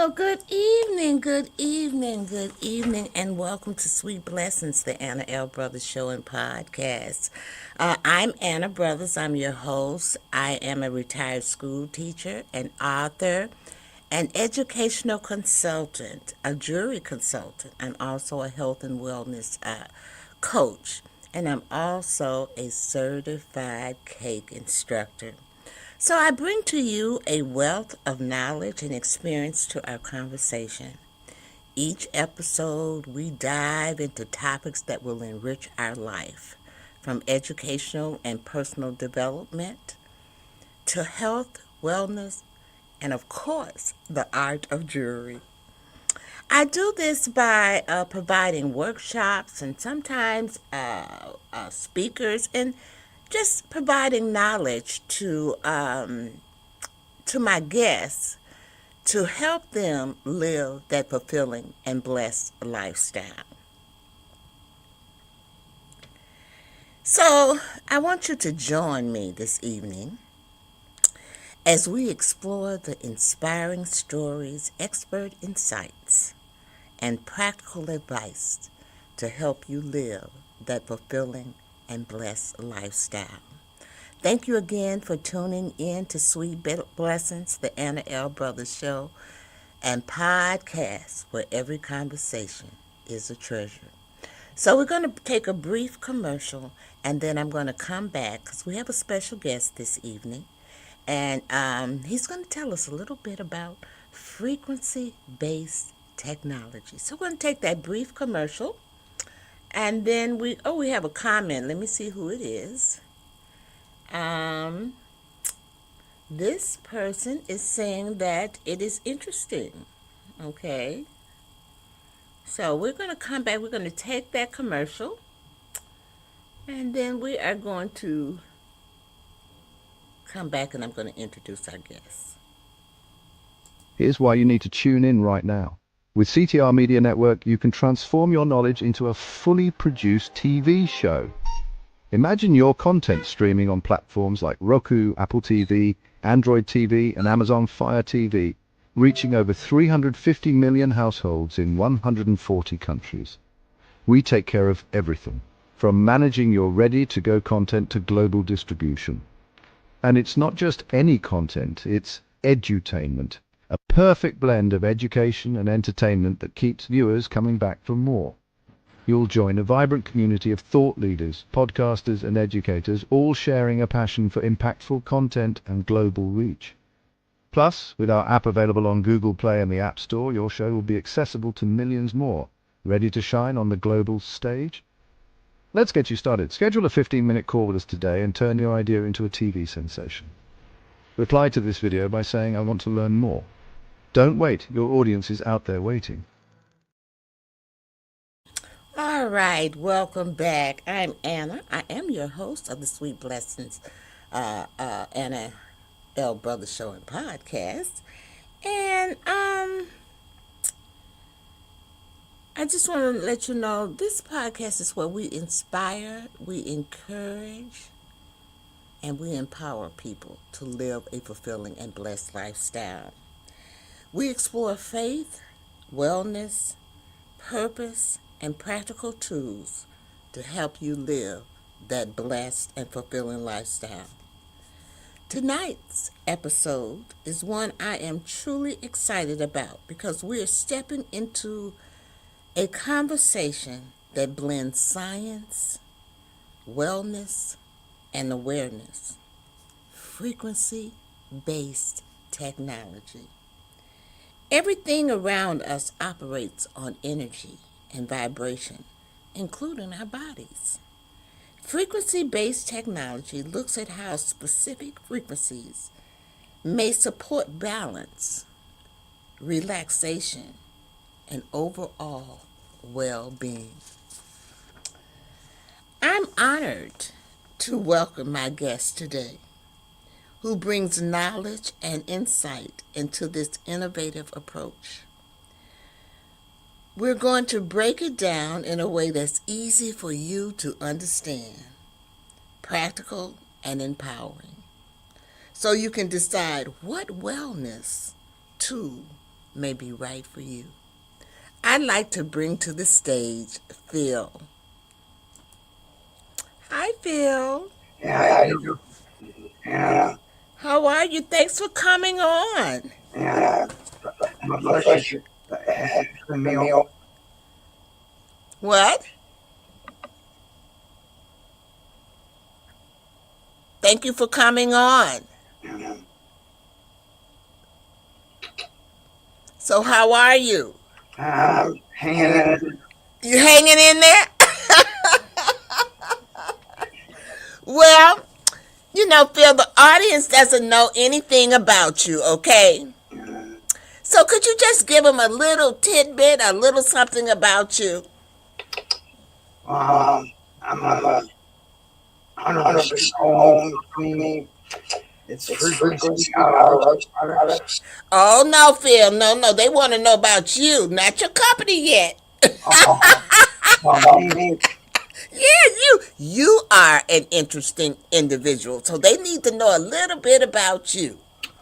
Well, good evening, and welcome to Sweet Blessings, the Anna L. Brothers Show and Podcast. I'm Anna Brothers. I'm your host. I am a retired school teacher, an author, an educational consultant, a jury consultant. I'm also a health and wellness coach, and I'm also a certified cake instructor. So I bring to you a wealth of knowledge and experience to our conversation. Each episode, we dive into topics that will enrich our life, from educational and personal development to health, wellness, and of course, the art of jewelry. I do this by providing workshops and sometimes speakers and just providing knowledge to my guests to help them live that fulfilling and blessed lifestyle. So, I want you to join me this evening as we explore the inspiring stories, expert insights, and practical advice to help you live that fulfilling and blessed lifestyle. Thank you again for tuning in to Sweet Blessings, the Anna L. Brothers Show and podcast, where every conversation is a treasure. So we're going to take a brief commercial, and then I'm going to come back because we have a special guest this evening, and he's going to tell us a little bit about frequency-based technology. So we're going to take that brief commercial, and then we have a comment. Let me see who it is. This person is saying that it is interesting. Okay. So we're going to come back. We're going to take that commercial. And then we are going to come back and I'm going to introduce our guests. Here's why you need to tune in right now. With CTR Media Network, you can transform your knowledge into a fully produced TV show. Imagine your content streaming on platforms like Roku, Apple TV, Android TV, and Amazon Fire TV, reaching over 350 million households in 140 countries. We take care of everything, from managing your ready-to-go content to global distribution. And it's not just any content, it's edutainment, a perfect blend of education and entertainment that keeps viewers coming back for more. You'll join a vibrant community of thought leaders, podcasters, and educators, all sharing a passion for impactful content and global reach. Plus, with our app available on Google Play and the App Store, your show will be accessible to millions more, ready to shine on the global stage. Let's get you started. Schedule a 15-minute call with us today and turn your idea into a TV sensation. Reply to this video by saying, "I want to learn more." Don't wait, your audience is out there waiting. All right, welcome back. I'm Anna. I am your host of the Sweet Blessings Anna L. Brothers Show and Podcast. And I just want to let you know this podcast is where we inspire, we encourage, and we empower people to live a fulfilling and blessed lifestyle. We explore faith, wellness, purpose, and practical tools to help you live that blessed and fulfilling lifestyle. Tonight's episode is one I am truly excited about because we are stepping into a conversation that blends science, wellness, and awareness. Frequency-based technology. Everything around us operates on energy and vibration, including our bodies. Frequency-based technology looks at how specific frequencies may support balance, relaxation, and overall well-being. I'm honored to welcome my guest today, who brings knowledge and insight into this innovative approach. We're going to break it down in a way that's easy for you to understand, practical and empowering, so you can decide what wellness tool may be right for you. I'd like to bring to the stage Phil. Hi, Phil. Yeah, I do. Yeah, How are you? Thanks for coming on. yeah. My pleasure. The meal. What? Thank you for coming on. Yeah. So, how are you? Hanging in. You hanging in there? Well, Phil, the audience doesn't know anything about you, okay? Yeah. So, could you just give them a little tidbit, a little something about you? Um, I'm a 100% owned company. It's frequency out of our products. Oh, no, Phil. No, no. They want to know about you, not your company yet. Me, Yeah, you are an interesting individual, so they need to know a little bit about you.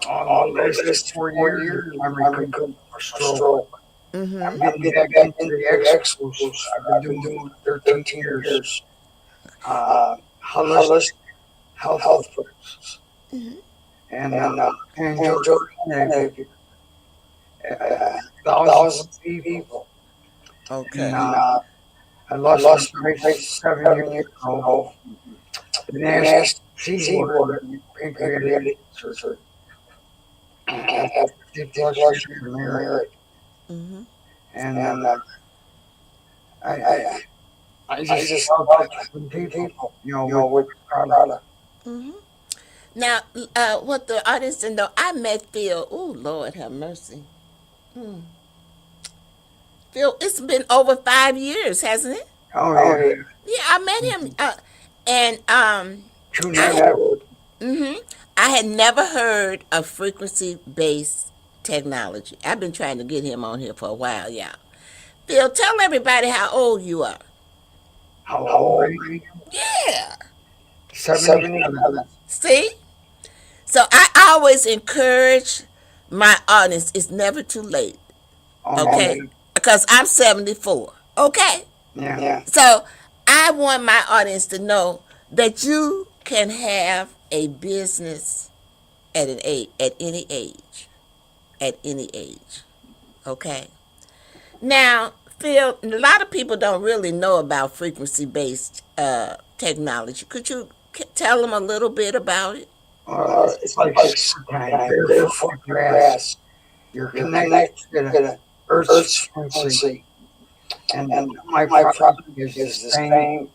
all the last 4 years, I'm recovering for stroke. Mm-hmm. I'm getting back into the expos. I've been doing it for 13 years. Holistic health foods. And I enjoy it. Thousands of people. And Okay. I lost my place 7 years ago. The nasty C word, pancreatic cancer. After 50 plus years of marriage. Mm-hmm. And I, I just love helping people, with product. Mm-hmm. Now, what the audience didn't know, I met Phil. Oh, Lord have mercy. Hmm. Phil, it's been over 5 years, hasn't it? Oh, yeah. Yeah, I met him. And True I had, network. mm-hmm, I had never heard of frequency based technology. I've been trying to get him on here for a while, y'all. Phil, tell everybody how old you are. How old are you? Yeah. 77. See? So I always encourage my audience, it's never too late. Oh, Okay? Because I'm 74. Okay? yeah. So I want my audience to know that you can have a business at an age, at any age. At any age. Okay? Now, Phil, a lot of people don't really know about frequency based technology. Could you tell them a little bit about it? It's like sunshine, barefoot grass. You're connected to the Earth's frequency. And my product is the same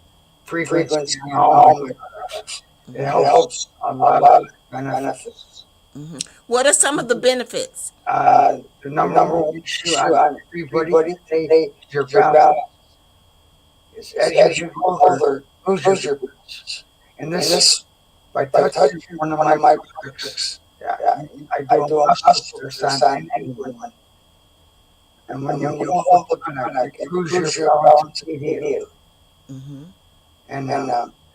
frequency on all my products. It helps a lot of benefits. Hmm. What are some of the benefits? The number one issue on everybody today is your balance. Is as you get older, lose your balance. And this, by touching one of my products, yeah, I do a muscle test on anyone. And when you hold the product, it improves your balance immediately. Hmm. And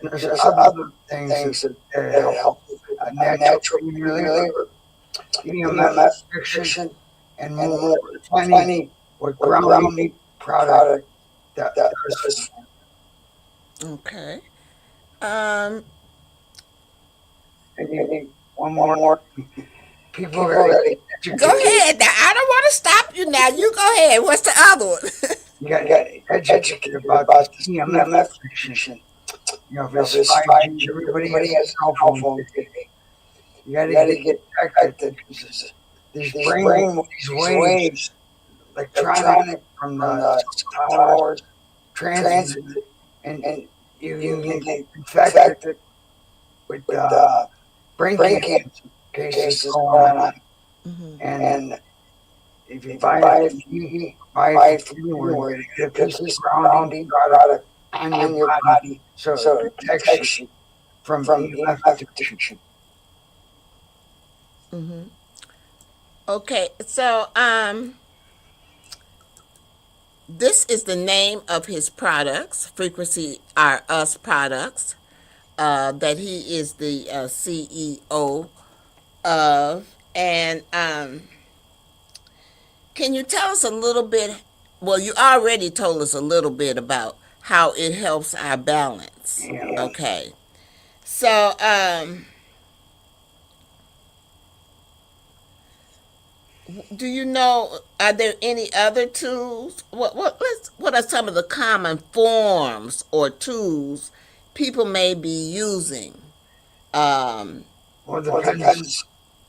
there's other things that help natural pain reliever, EMF restriction, and more. Plenty with grounding product that does. Okay. Um, And you need one more. People are Go educated. ahead. Now, I don't want to stop you now. You go ahead. What's the other one? You got to get educated about the EMF restriction. If it's 5G, everybody has a cell phone today. You got to get protected because these waves, electronic from the towers, transmitted, and you can get infected with brain cancer cases going on. Hmm. And if you buy it from me, buy it from anywhere, you get a piece of grounding product on your body so it protects you from EMF detection. Hmm. Okay. So, this is the name of his products. Frequency are us products. That he is the CEO of, and Can you tell us a little bit? Well, you already told us a little bit about how it helps our balance. Yeah. Okay. So, do you know? Are there any other tools? What are some of the common forms or tools people may be using? Um, Well, it well, it depends depends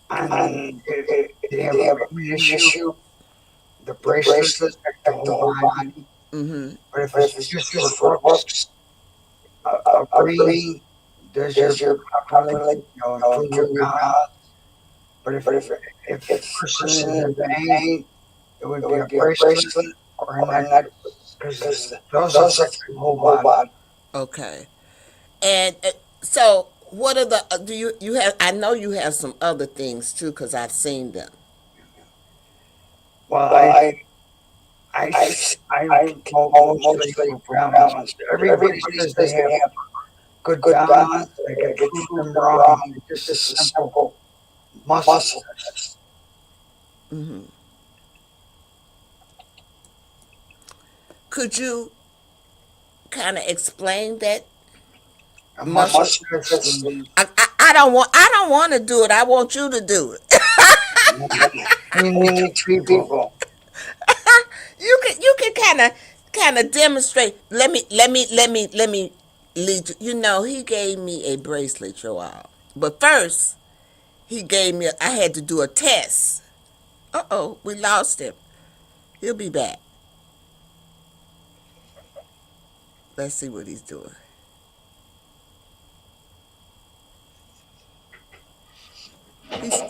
on on if if they have they a have a pain pain issue. issue. The The bracelet bracelet affect the affect the whole whole body. body. Mm-hmm. But if But it's if it's just just for for looks, looks, a a ring ring does your does your properly, properly improve your improve your balance. balance. But But if if if the person person is in is in pain, pain, it would it be a would be a bracelet bracelet or a or a necklace necklace because because those those affect affect the the whole whole body. body. Okay. And so, what are the do you have? I know you have some other things too, because I've seen them. Well, Well, I, I, I I promote promote mostly mostly for for balance. balance. Everybody Everybody says they says have they have good good balance. balance. I can I can prove prove them them wrong. wrong. It's It's just a just a simple simple muscle muscle test. test. Hmm. Could you kind of explain that A muscle muscle? test Test? is I don't want. I don't want to do it. I want you to do it. we We need two need two people. people. You can kind of demonstrate. Let me lead you. You know, he gave me a bracelet, Joel. But first, he gave me. I had to do a test. Uh-oh, we lost him. He'll be back. Let's see what he's doing. He's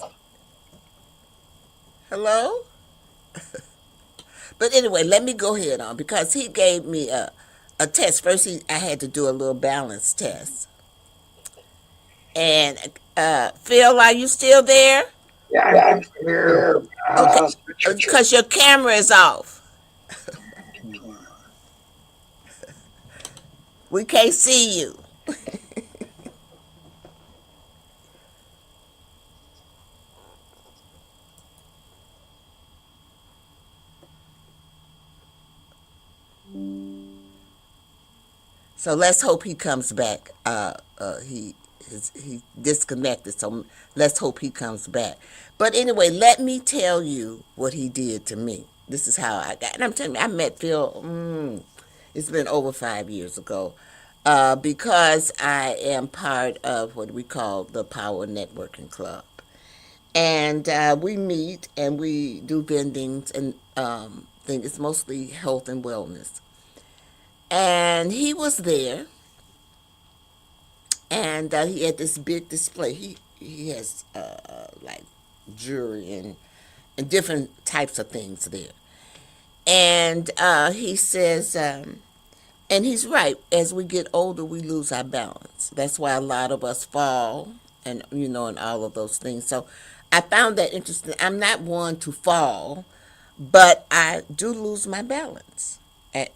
hello. But anyway, let me go ahead on because he gave me a test. First, I had to do a little balance test. And Phil, are you still there? Yeah, Yeah, I'm I'm here. here. Okay, I'll switch it. because your camera is off. We can't see you. So let's hope he comes back. He disconnected, so let's hope he comes back. But anyway, let me tell you what he did to me. This is how I got. And I'm telling you, I met Phil. It's been over 5 years ago, because I am part of what we call the Power Networking Club, and we meet and we do vendings and things. It's mostly health and wellness. And he was there, and he had this big display. He has like jewelry and different types of things there. And he says, and he's right. As we get older, we lose our balance. That's why a lot of us fall, and and all of those things. So I found that interesting. I'm not one to fall, but I do lose my balance.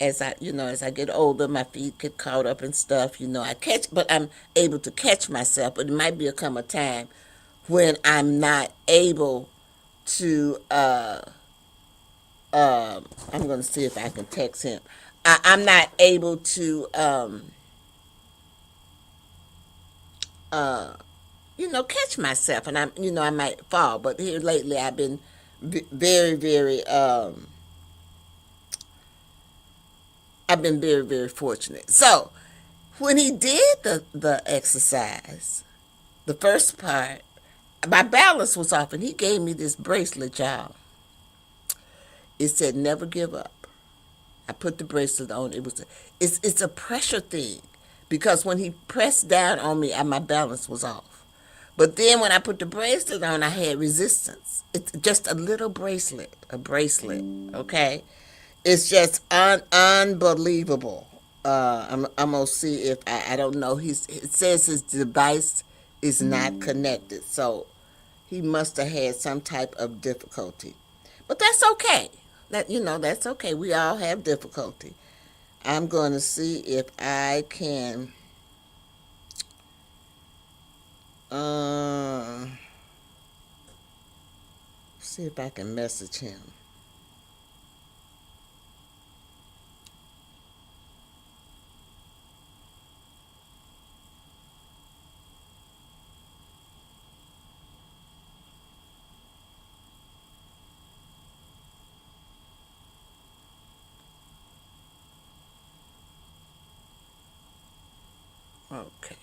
As I get older, my feet get caught up in stuff. I catch, but I'm able to catch myself. But it might be come a time when I'm not able to. I'm going to see if I can text him. I'm not able to. Uh, catch myself, and I might fall. But here lately, I've been very, very. I've been very, very fortunate. So when he did the exercise, the first part, my balance was off, and he gave me this bracelet, y'all. It said never give up. I put the bracelet on. It's a pressure thing, because when he pressed down on me, my balance was off. But then when I put the bracelet on, I had resistance. It's just a little bracelet, okay? It's just unbelievable. I'm gonna see if I don't know. It says his device is not connected, so he must have had some type of difficulty. But that's okay. That's okay. We all have difficulty. I'm going to see if I can uh, see if I can message him. Okay.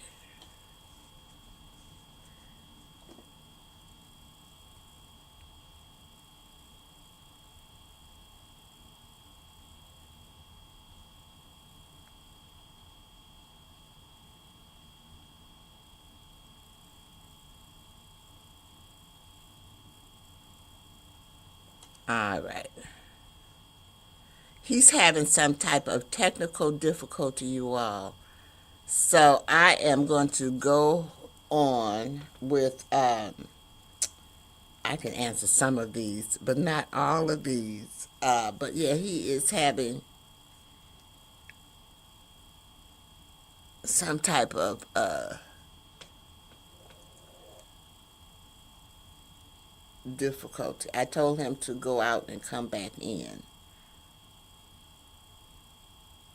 All right. He's having some type of technical difficulty, you all. So I am going to go on with I can answer some of these, but not all of these. But yeah, he is having some type of difficulty. I told him to go out and come back in.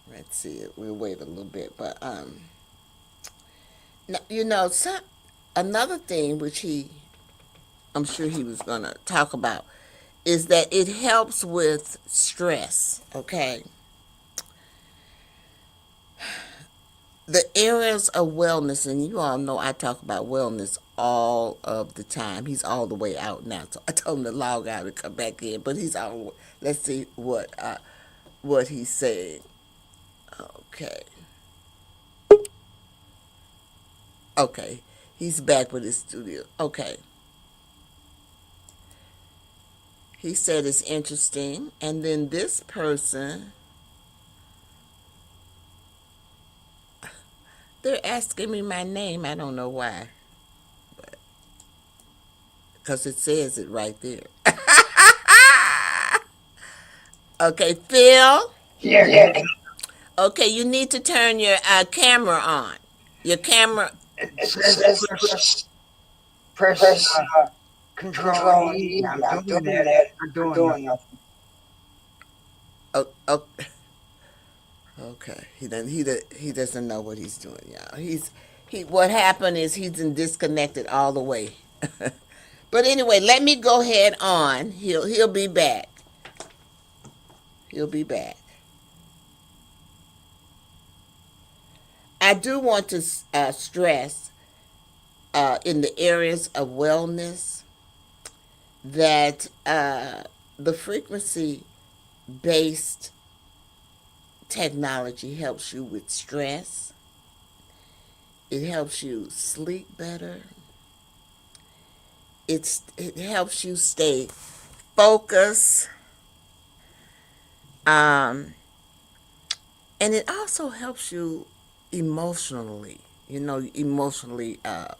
Let's see. We'll wait a little bit, but you know, another thing which I'm sure he was gonna talk about is that it helps with stress. Okay, the areas of wellness, and you all know I talk about wellness all of the time. He's all the way out now, so I told him to log out and come back in. But he's all. Let's see what he's saying. Okay, okay, he's back with his studio. Okay, he said it's interesting, and then this person, they're asking me my name. I don't know why, because it says it right there. Okay, Phil. Yeah, yeah. Okay, you need to turn your camera on. Your camera. It says press Control E. I'm doing that. It's not doing nothing. Oh, oh, okay. He doesn't know what he's doing, y'all. He. What happened is he's disconnected all the way. But anyway, let me go ahead on. He'll be back. He'll be back. I do want to stress in the areas of wellness that the frequency based technology helps you with stress. It helps you sleep better. It helps you stay focused. Um, and it also helps you emotionally. You know, emotionally uh,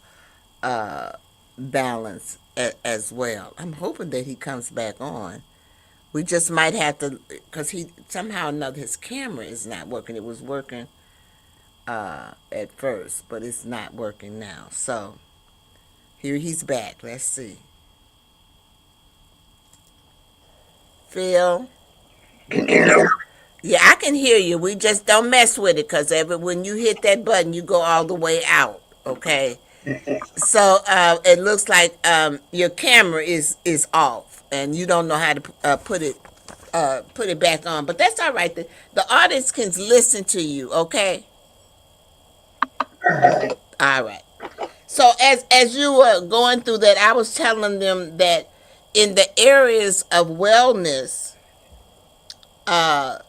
balance as well. I'm hoping that he comes back on. We just might have to, because he somehow or another his camera is not working. It was working at first, but it's not working now. So here he's back. Let's see. Phil. Can you hear Yeah, I can hear you. We just don't mess with it because when you hit that button, you go all the way out. Okay. me? So it looks like your camera is off, and you don't know how to put it back on. But that's all right. The audience can listen to you. Okay. All right. All right. So as you were going through that, I was telling them that in the areas of wellness, uh,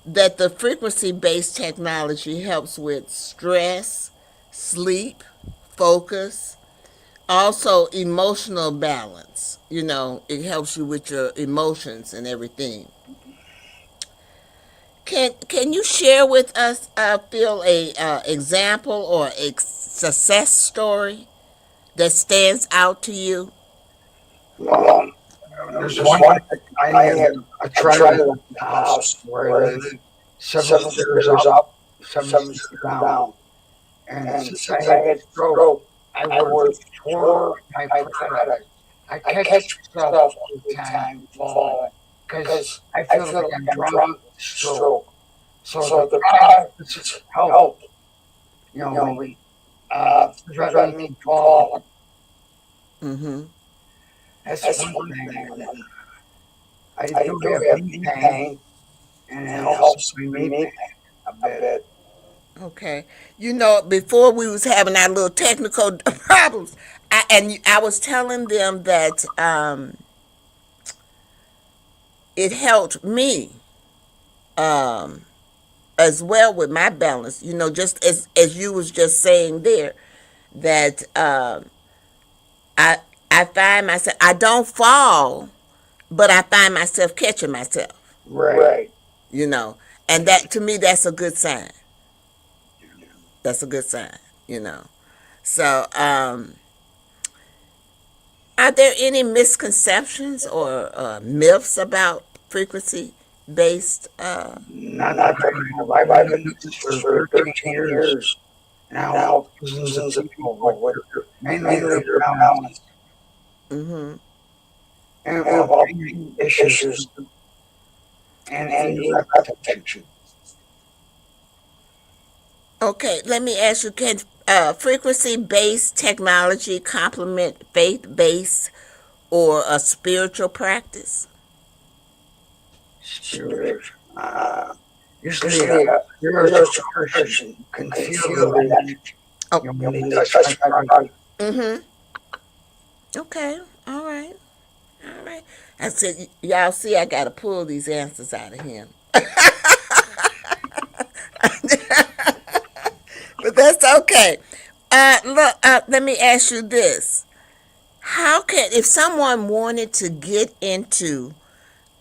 that the frequency based technology helps with stress, sleep, focus, also emotional balance. You know, it helps you with your emotions and everything. Can you share with us, Phil, a example or a success story that stands out to you? Well, there's one thing. I have a trailer at the house where I live, several stairs up, seven stairs down. And since I had the stroke, I worked for my product. I catch myself all the time falling because I feel like I'm drunk with the stroke. So the product just help, with prevent me from falling. Mm-hmm. That's one thing. I do have knee pain, and it helps my knee pain a bit. Okay. You know, before we was having our little technical problems, I was telling them that it helped me um, as well with my balance. You know, just as you was just saying there, that I I find myself, I don't fall, but I find myself catching myself. Right. You know, and that to me that's a good sign. That's a good sign. You know. So, are there any misconceptions or myths about frequency based? Not that I know. I've been doing this for 13 years now. Thousands of people with mainly their balance Mm-hmm. and all issues and erectile dysfunction. Okay, let me ask you: can frequency based technology complement faith based or a spiritual practice? Spirit. Uh, Usually, a spiritual person can feel the energy. Oh, When they touch my body. mm-hmm. Okay, all right, all right. I said, y'all see, I got to pull these answers out of him. But that's okay. Look, let me ask you this: how can, if someone wanted to get into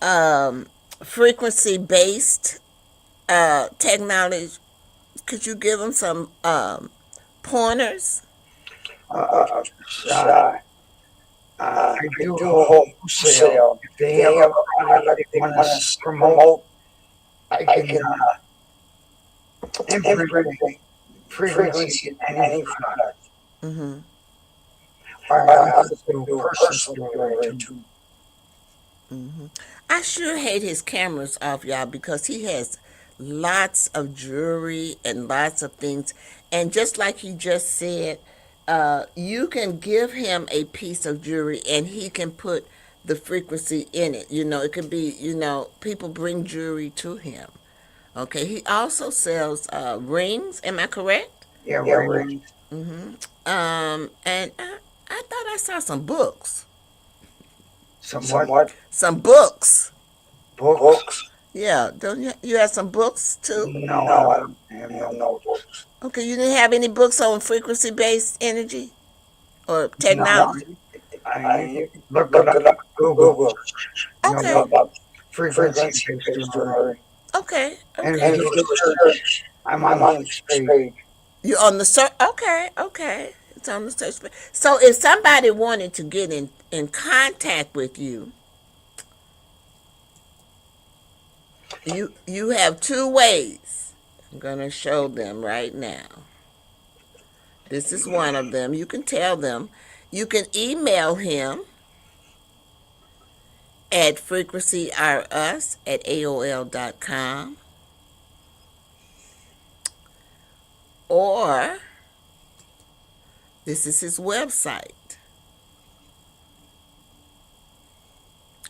um, frequency based technology, could you give them some pointers? Uh, uh, I do wholesale. If they have a product they want to promote, I can implement frequency in any product. Mm-hmm. Or I also do personal delivery too. Mm-hmm. I sure hate his cameras off, y'all, because he has lots of jewelry and lots of things. And just like he just said, you can give him a piece of jewelry and he can put the frequency in it. You know, it could be, you know, people bring jewelry to him. Okay, he also sells rings. Am I correct? Yeah, rings, Mm-hmm. And I thought I saw some books. somewhat Some books. books. Yeah, don't you have some books too? No, I don't have no books. Okay, you didn't have any books on frequency based energy or No, technology? you can look it up on Google. Okay, About frequency based delivery. okay, And if okay. you do a search, I'm on the first page. You on the search? Okay, okay. It's on the search page. So if somebody wanted to get in contact with you, you have two ways. I'm gonna show them right now. This is one of them. You can tell them. You can email him at frequencyrus@aol.com, or this is his website.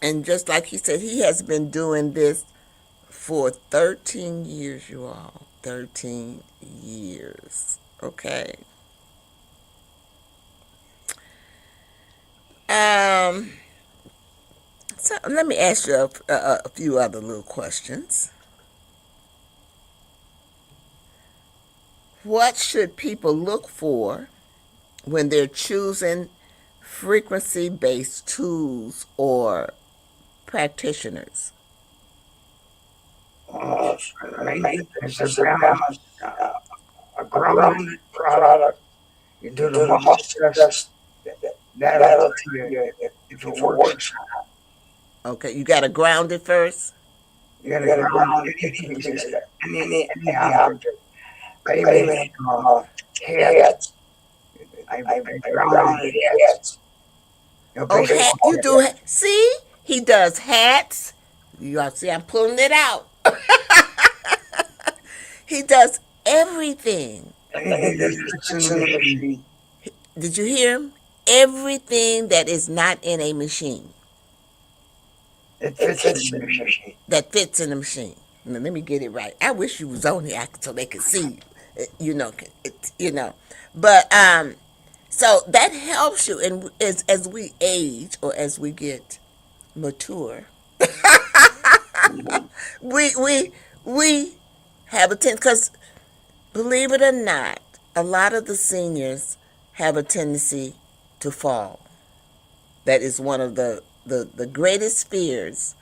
And just like he said, he has been doing this for 13 years, you all. 13 years. Okay. Um, so let me ask you a few other little questions. What should people look for when they're choosing frequency based tools or practitioners? Uh, main thing is a balance, a grounded product. You do the muscle test, that'll tell you if it works. Okay, you got to ground it first. You got to ground any piece, any object. I even hats. I grounded hats. You know, Oh, baseball you do. hats. See, he does hats. You all see, I'm pulling it out. He does everything. Anything that fits in the machine, Did you hear him? Everything that is not in a machine it fits in the machine. that fits in the machine. Now, let me get it right. I wish you was on here so they could see. you know, but so that helps you, and as we age or as we get mature, we we have a tendency, because believe it or not, a lot of the seniors have a tendency to fall. That is one of the greatest fears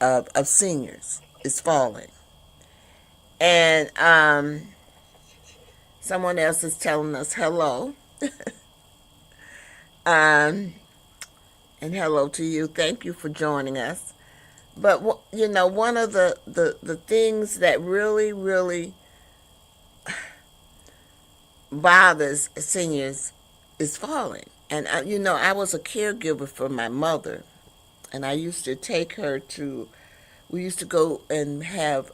of seniors, is falling. And someone else is telling us hello. um, and hello to you. Thank you for joining us. But one of the things that really, really bothers seniors is falling. And I was a caregiver for my mother, and I used to take her to. We used to go and have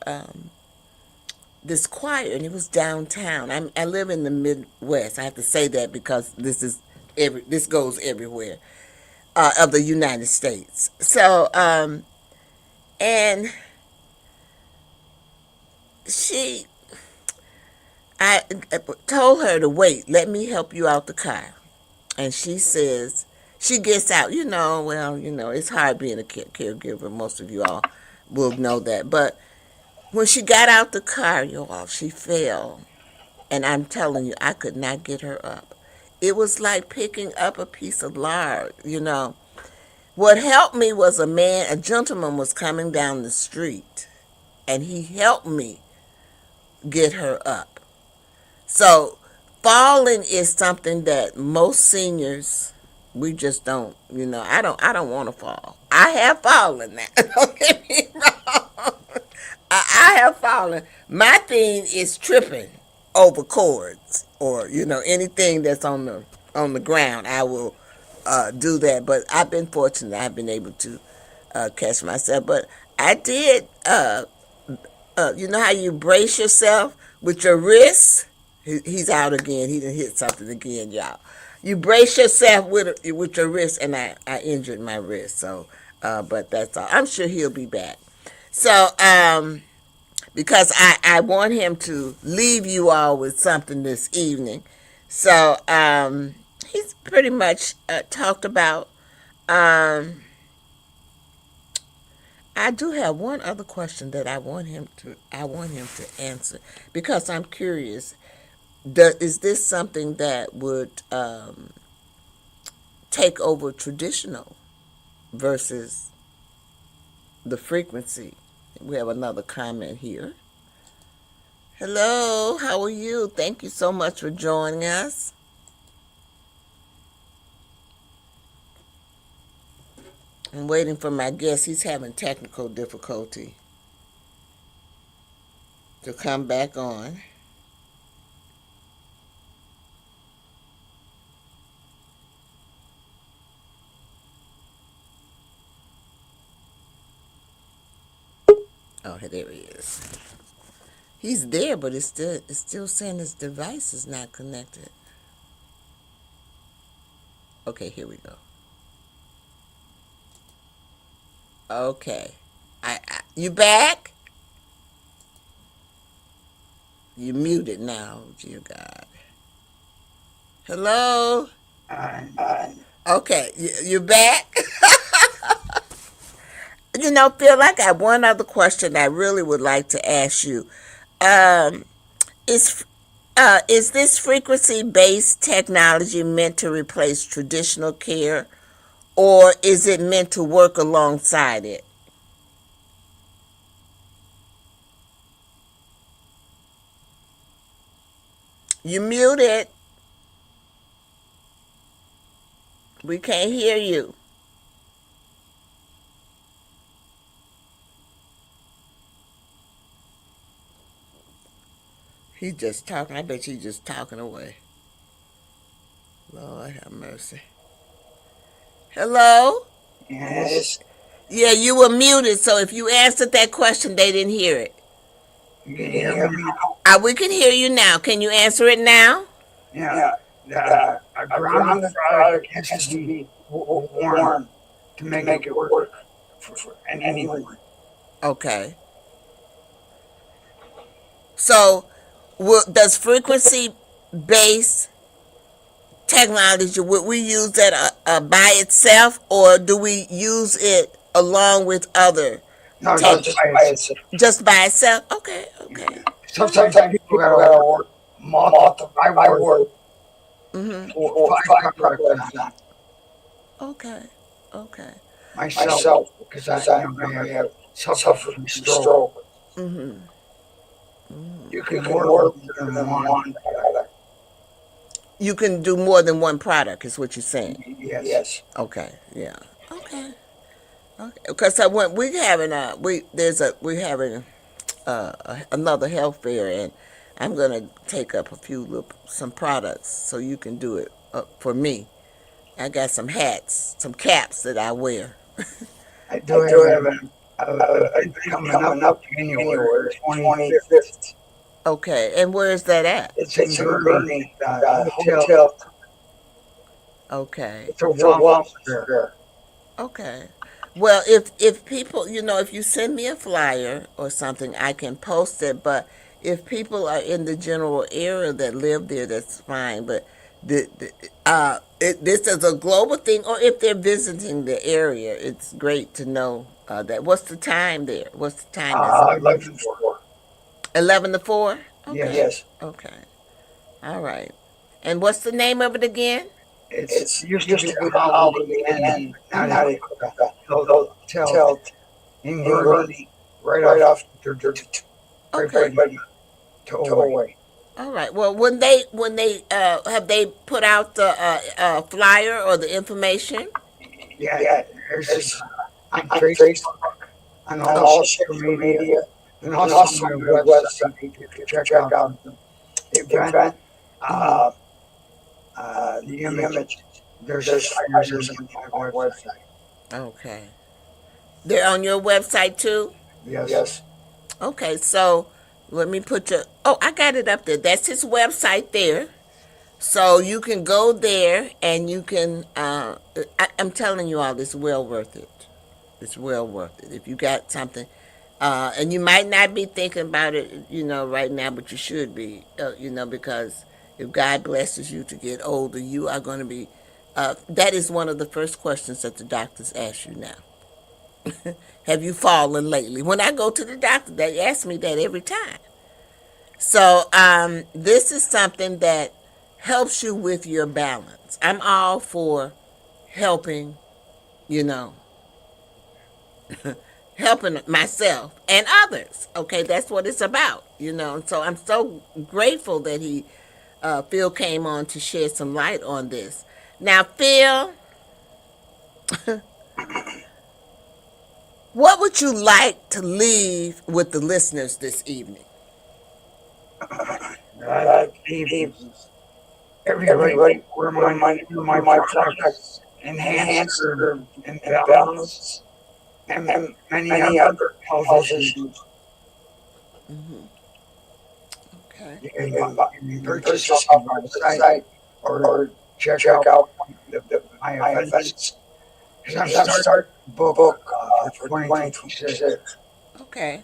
this choir, and it was downtown. I live in the Midwest. I have to say that because this goes everywhere of the United States. So and she I told her to wait. Let me help you out the car. And she says, she gets out. Well, it's hard being a caregiver. Most of you all will know that. But when she got out the car, y'all, she fell. And I'm telling you, I could not get her up. It was like picking up a piece of lard. What helped me was a gentleman was coming down the street, and he helped me get her up. So falling is something that most seniors, we just don't. I don't want to fall. I have fallen now. Don't get me wrong. I have fallen. My thing is tripping over cords, or anything that's on the ground. I will do that. But I've been fortunate. I've been able to catch myself. But I did. You know how you brace yourself with your wrists? He's out again. He done hit something again, y'all. You brace yourself with your wrist, and I injured my wrist. So, but that's all. I'm sure he'll be back. So, because I want him to leave you all with something this evening. So, he's pretty much talked about. I do have one other question that I want him to answer, because I'm curious. Is this something that would take over traditional versus the frequency? We have another comment here. Hello, how are you? Thank you so much for joining us. I'm waiting for my guest. He's having technical difficulty to come back on. Oh, there he is. He's there, but it's still saying his device is not connected. Okay, here we go. Okay, you back? You muted now, dear God. Hello. Okay, you back? Phil, I got one other question I really would like to ask you. Um, is is this frequency-based technology meant to replace traditional care, or is it meant to work alongside it? You muted. We can't hear you. He's just talking. I bet you just talking away. Lord have mercy. Hello? Yes. Yeah, you were muted, so if you answered that question, they didn't hear it. You can hear me now. We can hear you now. Can you answer it now? Yeah. A grounded product has to be warm to make it work for anyone. Okay. So, Does frequency based technology, would we use that by itself, or do we use it along with other No, tech? just by itself. Just by itself? Okay, Yeah. okay. All right. Sometimes people gotta work multiple. I work Mm-hmm. 4, 5 products on Okay, okay. myself because I have suffered from stroke. Mm-hmm. You can work more than one product. You can do more than one product, is what you're saying. Yes. Okay, yeah. Okay, okay. Because I went, we having another health fair, and I'm gonna take up some products so you can do it for me. I got some hats, some caps that I wear. I do have an event coming up in January, 25th. Okay, and where is that at? It's in Gurney, the hotel. Okay, It's a welcome fair. okay. Well, if people, if you send me a flyer or something, I can post it. But if people are in the general area that live there, that's fine. But this is a global thing, or if they're visiting the area, it's great to know that. What's the time there? What's the time? Is it 11/4. 11 to 4? Okay. Yes. Okay. All right. And what's the name of it again? It's used to be the Holiday Inn, but now they put a hotel in Gurney right off right Okay. by the tollway. All right. Well, when they have they put out the flyer or the information? Yeah, there's on Facebook, on all social media, and also on my website. You can check out the event, uh, the image. There's flyers on my website. Okay. They're on your website too? Yes. Okay, so let me put your. Oh, I got it up there. That's his website there. So you can go there and you can. I'm telling you all, it's well worth it. It's well worth it. If you got something, and you might not be thinking about it, right now, but you should be, because if God blesses you to get older, you are going to be. That is one of the first questions that the doctors ask you now. Have you fallen lately? When I go to the doctor, they ask me that every time. So this is something that helps you with your balance. I'm all for helping, you know, helping myself and others. Okay, that's what it's about. And so I'm so grateful that Phil came on to shed some light on this. Now, Phil, what would you like to leave with the listeners this evening? I believe everybody wear my products, enhance and balance, and many other health issues. Mm-hmm. Okay. You can purchase off our website or check out my events. Because I'm starting to book for 2026. Okay.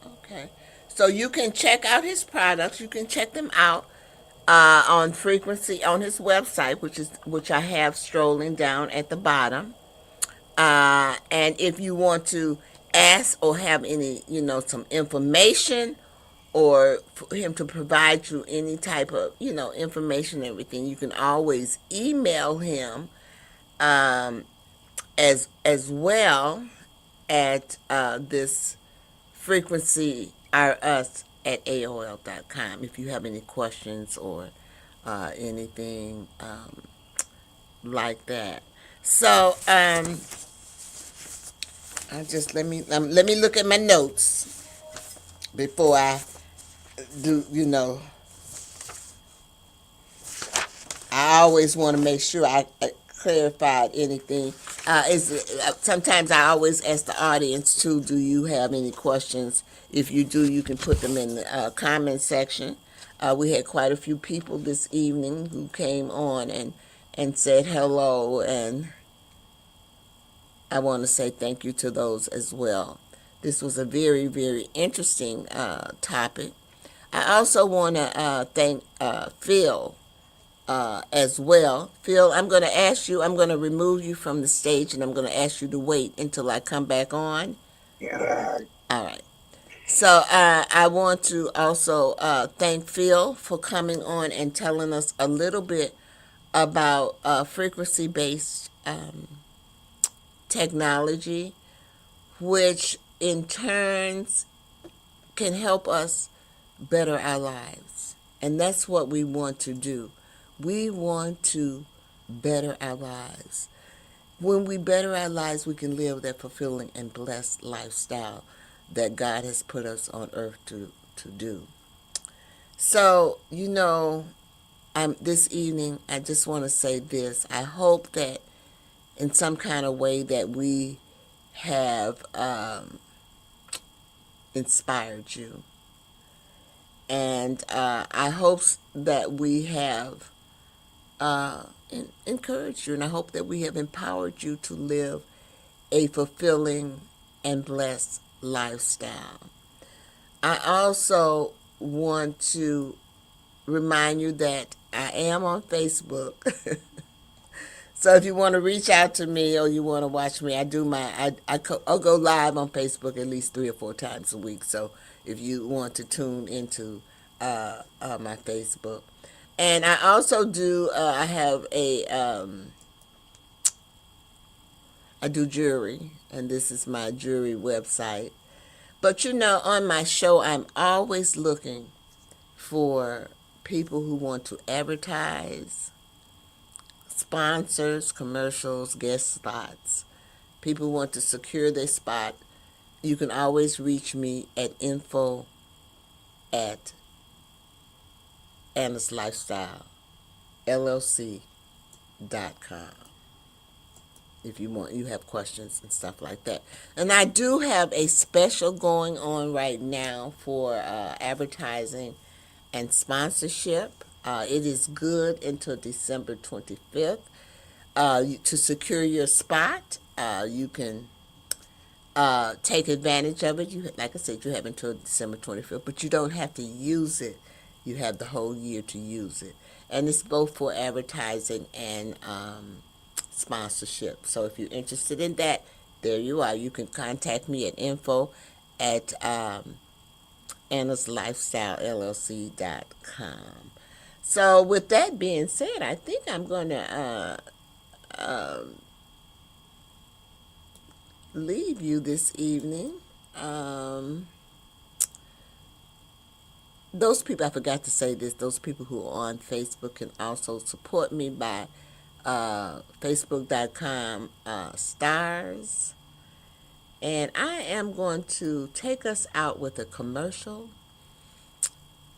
Okay. So you can check out his products. You can check them out on frequency on his website, which I have strolling down at the bottom. And if you want to ask or have any, some information, or for him to provide you any type of, information, and everything, you can always email him um, as well at this frequency our us at AOL.com if you have any questions or anything like that. So I just let me look at my notes before I do. I always want to make sure I clarified anything. Sometimes I always ask the audience too, do you have any questions? If you do, you can put them in the comment section. We had quite a few people this evening who came on and said hello, and I want to say thank you to those as well. This was a very, very interesting topic. I also want to thank Phil as well. Phil, I'm going to ask you, I'm going to remove you from the stage and I'm going to ask you to wait until I come back on. Yeah, All right. So I want to also thank Phil for coming on and telling us a little bit about frequency based technology, which in turns can help us better our lives. And that's what we want to do. We want to better our lives. When we better our lives, we can live that fulfilling and blessed lifestyle that God has put us on earth to do. So, this evening, I just want to say this. I hope that in some kind of way that we have inspired you. And I hope that we have encouraged you, and I hope that we have empowered you to live a fulfilling and blessed lifestyle. I also want to remind you that I am on Facebook. So if you want to reach out to me or you want to watch me, I'll go live on Facebook at least 3 or 4 times a week. So if you want to tune into my Facebook, and I also do I have I do jewelry, and this is my jewelry website. But on my show, I'm always looking for people who want to advertise, sponsors, commercials, guest spots. People who want to secure their spot. You can always reach me at info at Anna's Lifestyle LLC.com. If you have questions and stuff like that. And I do have a special going on right now for advertising and sponsorship. It is good until December 25th. To secure your spot, you can take advantage of it. Like I said, you have until December 25th, but you don't have to use it. You have the whole year to use it. And it's both for advertising and sponsorship. So if you're interested in that, there you are. You can contact me at info at Anna's Lifestyle LLC.com. So with that being said, I think I'm going to leave you this evening. Those people, I forgot to say this, those people who are on Facebook can also support me by facebook.com stars. And I am going to take us out with a commercial.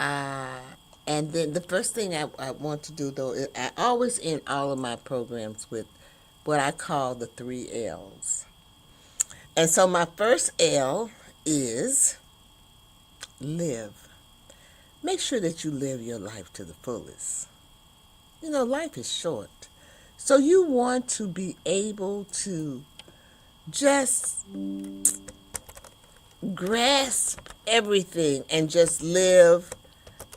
Uh, and then the first thing I want to do, though, is I always end all of my programs with what I call the 3 L's. And so my first L is live. Make sure that you live your life to the fullest. Life is short. So you want to be able to just grasp everything and just live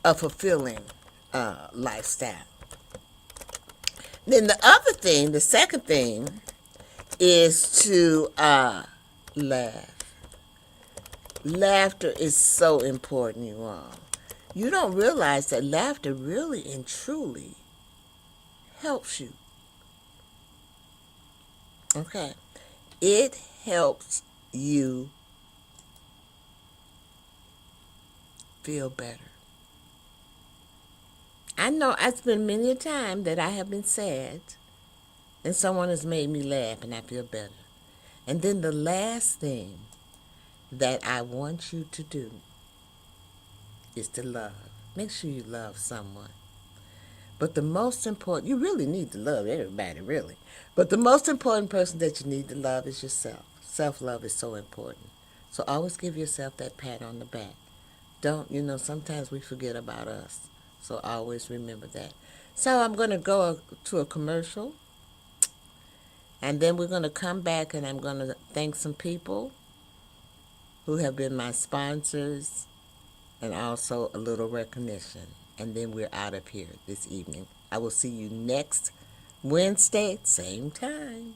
a fulfilling lifestyle. Then the second thing, is to laugh. Laughter is so important, you all. You don't realize that laughter really and truly helps you. Okay? It helps you feel better. I know it's been many a time that I have been sad and someone has made me laugh and I feel better. And then the last thing that I want you to do is to love. Make sure you love someone. But the most important, you really need to love everybody, really. But the most important person that you need to love is yourself. Self-love is so important. So always give yourself that pat on the back. Don't, sometimes we forget about us. So always remember that. So I'm going to go to a commercial. And then we're going to come back and I'm going to thank some people who have been my sponsors and also a little recognition. And then we're out of here this evening. I will see you next Wednesday, same time.